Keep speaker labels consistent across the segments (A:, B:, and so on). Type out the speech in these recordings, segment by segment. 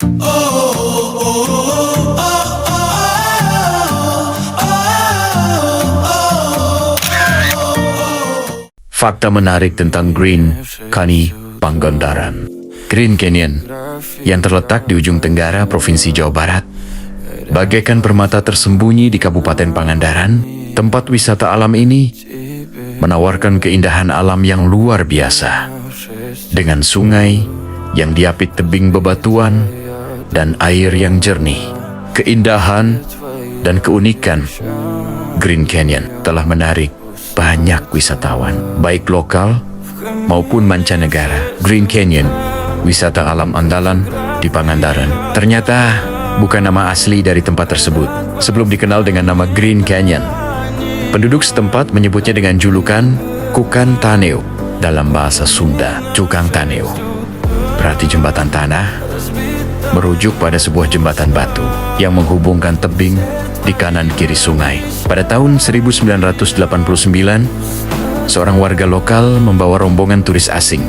A: Fakta menarik tentang Green Canyon Pangandaran. Green Canyon yang terletak di ujung tenggara Provinsi Jawa Barat, bagaikan permata tersembunyi di Kabupaten Pangandaran. Tempat wisata alam ini menawarkan keindahan alam yang luar biasa, dengan sungai yang diapit tebing bebatuan dan air yang jernih. Keindahan dan keunikan Green Canyon telah menarik banyak wisatawan, baik lokal maupun mancanegara. Green Canyon, wisata alam andalan di Pangandaran, ternyata bukan nama asli dari tempat tersebut. Sebelum dikenal dengan nama Green Canyon, penduduk setempat menyebutnya dengan julukan Kukan Taneu, dalam bahasa Sunda. Cukang Taneu berarti jembatan tanah, merujuk pada sebuah jembatan batu yang menghubungkan tebing di kanan kiri sungai. Pada tahun 1989, seorang warga lokal membawa rombongan turis asing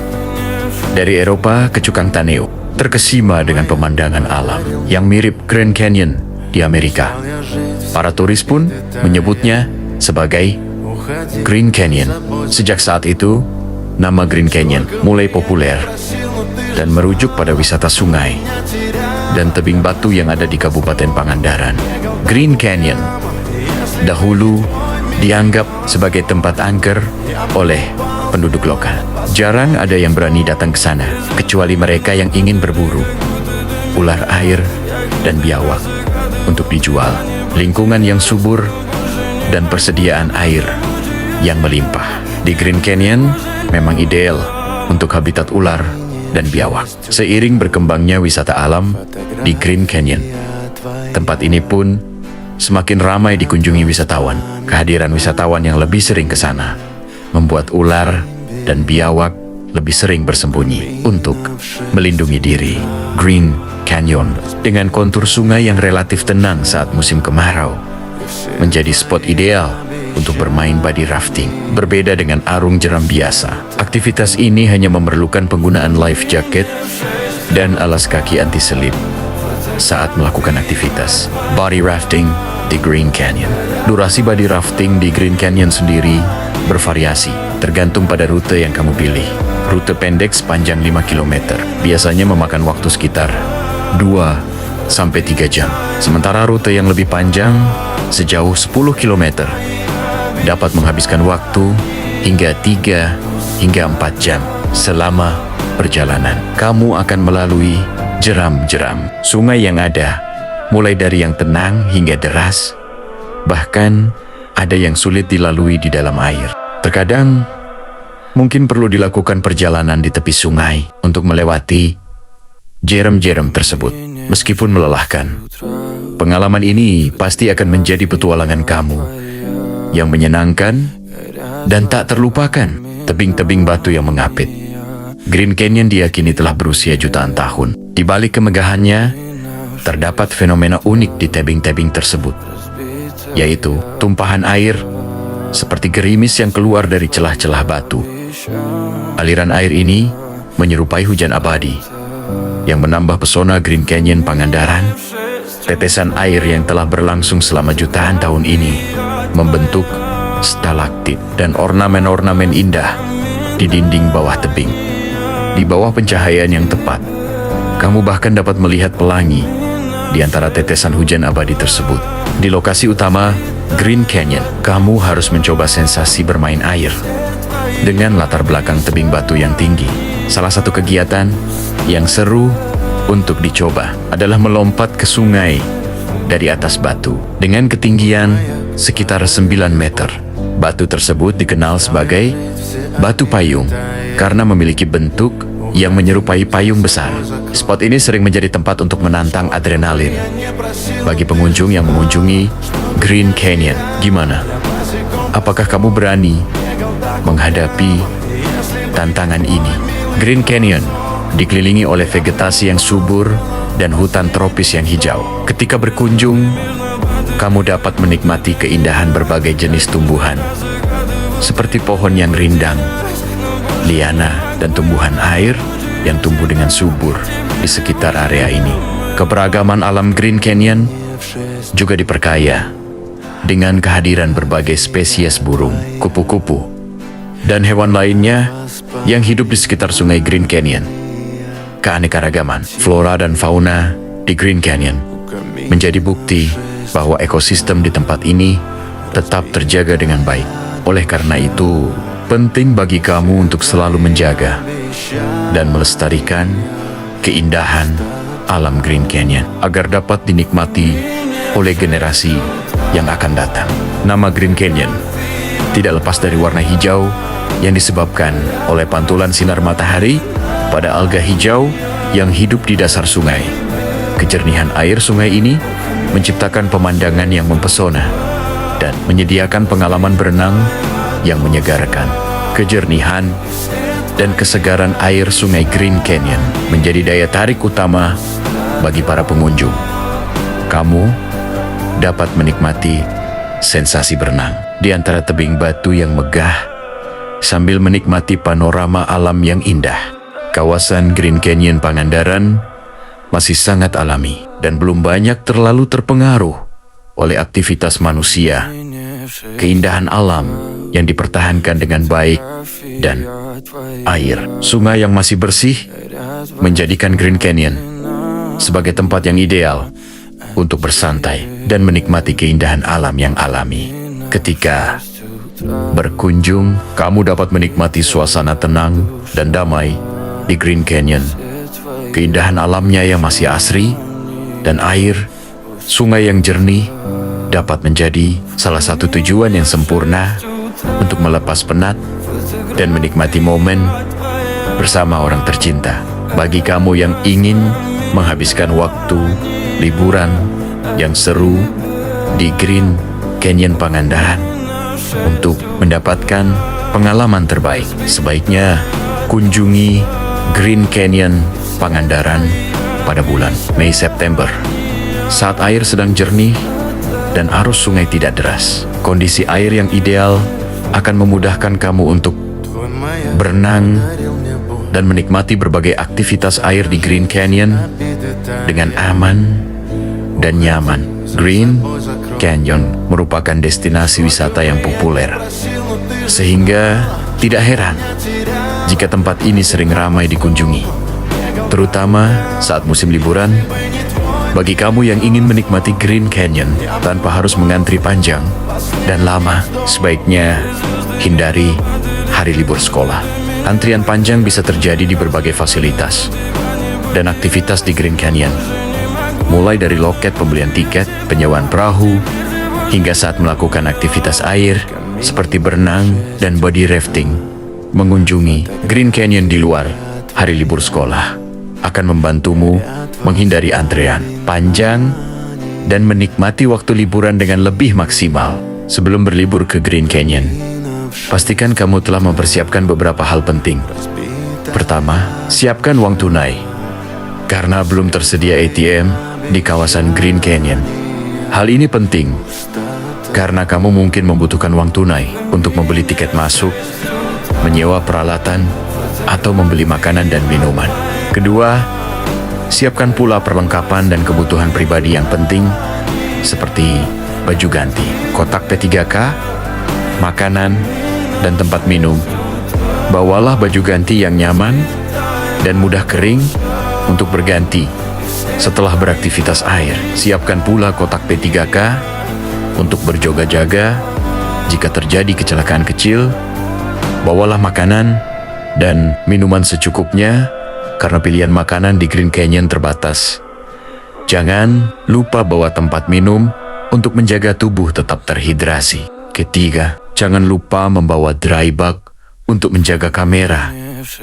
A: dari Eropa ke Cukang Taneu, terkesima dengan pemandangan alam yang mirip Grand Canyon di Amerika. Para turis pun menyebutnya sebagai Green Canyon. Sejak saat itu, nama Green Canyon mulai populer dan merujuk pada wisata sungai dan tebing batu yang ada di Kabupaten Pangandaran. Green Canyon dahulu dianggap sebagai tempat angker oleh penduduk lokal. Jarang ada yang berani datang ke sana, kecuali mereka yang ingin berburu ular air dan biawak untuk dijual. Lingkungan yang subur dan persediaan air yang melimpah di Green Canyon memang ideal untuk habitat ular dan biawak. Seiring berkembangnya wisata alam di Green Canyon, tempat ini pun semakin ramai dikunjungi wisatawan. Kehadiran wisatawan yang lebih sering ke sana membuat ular dan biawak lebih sering bersembunyi untuk melindungi diri. Green Canyon dengan kontur sungai yang relatif tenang saat musim kemarau menjadi spot ideal untuk bermain body rafting. Berbeda dengan arung jeram biasa, aktivitas ini hanya memerlukan penggunaan life jacket dan alas kaki anti-selip saat melakukan aktivitas body rafting di Green Canyon. Durasi body rafting di Green Canyon sendiri bervariasi, tergantung pada rute yang kamu pilih. Rute pendek sepanjang 5 km biasanya memakan waktu sekitar 2-3 jam. Sementara rute yang lebih panjang, sejauh 10 km, dapat menghabiskan waktu hingga 3-4 jam. Selama perjalanan, kamu akan melalui jeram-jeram sungai yang ada, mulai dari yang tenang hingga deras, bahkan ada yang sulit dilalui di dalam air. Terkadang, mungkin perlu dilakukan perjalanan di tepi sungai untuk melewati jeram-jeram tersebut. Meskipun melelahkan, pengalaman ini pasti akan menjadi petualangan kamu yang menyenangkan dan tak terlupakan. Tebing-tebing batu yang mengapit Green Canyon diyakini telah berusia jutaan tahun. Di balik kemegahannya, terdapat fenomena unik di tebing-tebing tersebut, yaitu tumpahan air seperti gerimis yang keluar dari celah-celah batu. Aliran air ini menyerupai hujan abadi yang menambah pesona Green Canyon Pangandaran. Tetesan air yang telah berlangsung selama jutaan tahun ini membentuk stalaktit dan ornamen-ornamen indah di dinding bawah tebing. Di bawah pencahayaan yang tepat, kamu bahkan dapat melihat pelangi di antara tetesan hujan abadi tersebut. Di lokasi utama Green Canyon, kamu harus mencoba sensasi bermain air dengan latar belakang tebing batu yang tinggi. Salah satu kegiatan yang seru untuk dicoba adalah melompat ke sungai dari atas batu dengan ketinggian sekitar 9 meter. Batu tersebut dikenal sebagai batu payung karena memiliki bentuk yang menyerupai payung besar. Spot ini sering menjadi tempat untuk menantang adrenalin bagi pengunjung yang mengunjungi Green Canyon. Gimana? Apakah kamu berani menghadapi tantangan ini? Green Canyon dikelilingi oleh vegetasi yang subur dan hutan tropis yang hijau. Ketika berkunjung, kamu dapat menikmati keindahan berbagai jenis tumbuhan, seperti pohon yang rindang, liana, dan tumbuhan air yang tumbuh dengan subur di sekitar area ini. Keberagaman alam Green Canyon juga diperkaya dengan kehadiran berbagai spesies burung, kupu-kupu, dan hewan lainnya yang hidup di sekitar sungai Green Canyon. Keanekaragaman flora dan fauna di Green Canyon menjadi bukti bahwa ekosistem di tempat ini tetap terjaga dengan baik. Oleh karena itu, penting bagi kamu untuk selalu menjaga dan melestarikan keindahan alam Green Canyon agar dapat dinikmati oleh generasi yang akan datang. Nama Green Canyon tidak lepas dari warna hijau yang disebabkan oleh pantulan sinar matahari pada alga hijau yang hidup di dasar sungai. Kejernihan air sungai ini menciptakan pemandangan yang mempesona dan menyediakan pengalaman berenang yang menyegarkan. Kejernihan dan kesegaran air sungai Green Canyon menjadi daya tarik utama bagi para pengunjung. Kamu dapat menikmati sensasi berenang di antara tebing batu yang megah sambil menikmati panorama alam yang indah. Kawasan Green Canyon Pangandaran masih sangat alami dan belum banyak terlalu terpengaruh oleh aktivitas manusia. Keindahan alam yang dipertahankan dengan baik dan air sungai yang masih bersih menjadikan Green Canyon sebagai tempat yang ideal untuk bersantai dan menikmati keindahan alam yang alami. Ketika berkunjung, kamu dapat menikmati suasana tenang dan damai di Green Canyon. Keindahan alamnya yang masih asri dan air sungai yang jernih dapat menjadi salah satu tujuan yang sempurna untuk melepas penat dan menikmati momen bersama orang tercinta. Bagi kamu yang ingin menghabiskan waktu liburan yang seru di Green Canyon Pangandaran untuk mendapatkan pengalaman terbaik, sebaiknya kunjungi Green Canyon Pangandaran pada bulan Mei-September saat air sedang jernih dan arus sungai tidak deras. Kondisi air yang ideal akan memudahkan kamu untuk berenang dan menikmati berbagai aktivitas air di Green Canyon dengan aman dan nyaman. Green Canyon merupakan destinasi wisata yang populer, sehingga tidak heran jika tempat ini sering ramai dikunjungi, terutama saat musim liburan. Bagi kamu yang ingin menikmati Green Canyon tanpa harus mengantri panjang dan lama, sebaiknya hindari hari libur sekolah. Antrian panjang bisa terjadi di berbagai fasilitas dan aktivitas di Green Canyon, mulai dari loket pembelian tiket, penyewaan perahu, hingga saat melakukan aktivitas air seperti berenang dan body rafting. Mengunjungi Green Canyon di luar hari libur sekolah akan membantumu menghindari antrean panjang dan menikmati waktu liburan dengan lebih maksimal. Sebelum berlibur ke Green Canyon, pastikan kamu telah mempersiapkan beberapa hal penting. Pertama, siapkan uang tunai, karena belum tersedia ATM di kawasan Green Canyon. Hal ini penting karena kamu mungkin membutuhkan uang tunai untuk membeli tiket masuk, menyewa peralatan, atau membeli makanan dan minuman. Kedua, siapkan pula perlengkapan dan kebutuhan pribadi yang penting seperti baju ganti, kotak P3K, makanan, dan tempat minum. Bawalah baju ganti yang nyaman dan mudah kering untuk berganti setelah beraktivitas air. Siapkan pula kotak P3K untuk berjaga-jaga jika terjadi kecelakaan kecil. Bawalah makanan dan minuman secukupnya, karena pilihan makanan di Green Canyon terbatas. Jangan lupa bawa tempat minum untuk menjaga tubuh tetap terhidrasi. Ketiga, jangan lupa membawa dry bag untuk menjaga kamera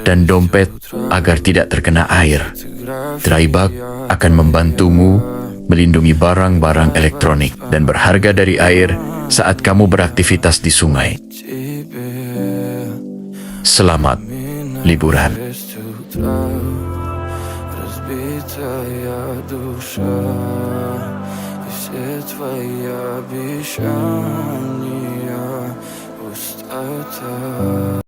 A: dan dompet agar tidak terkena air. Dry bag akan membantumu melindungi barang-barang elektronik dan berharga dari air saat kamu beraktivitas di sungai. Selamat liburan.
B: Разбитая душа, и все твои обещания пустота.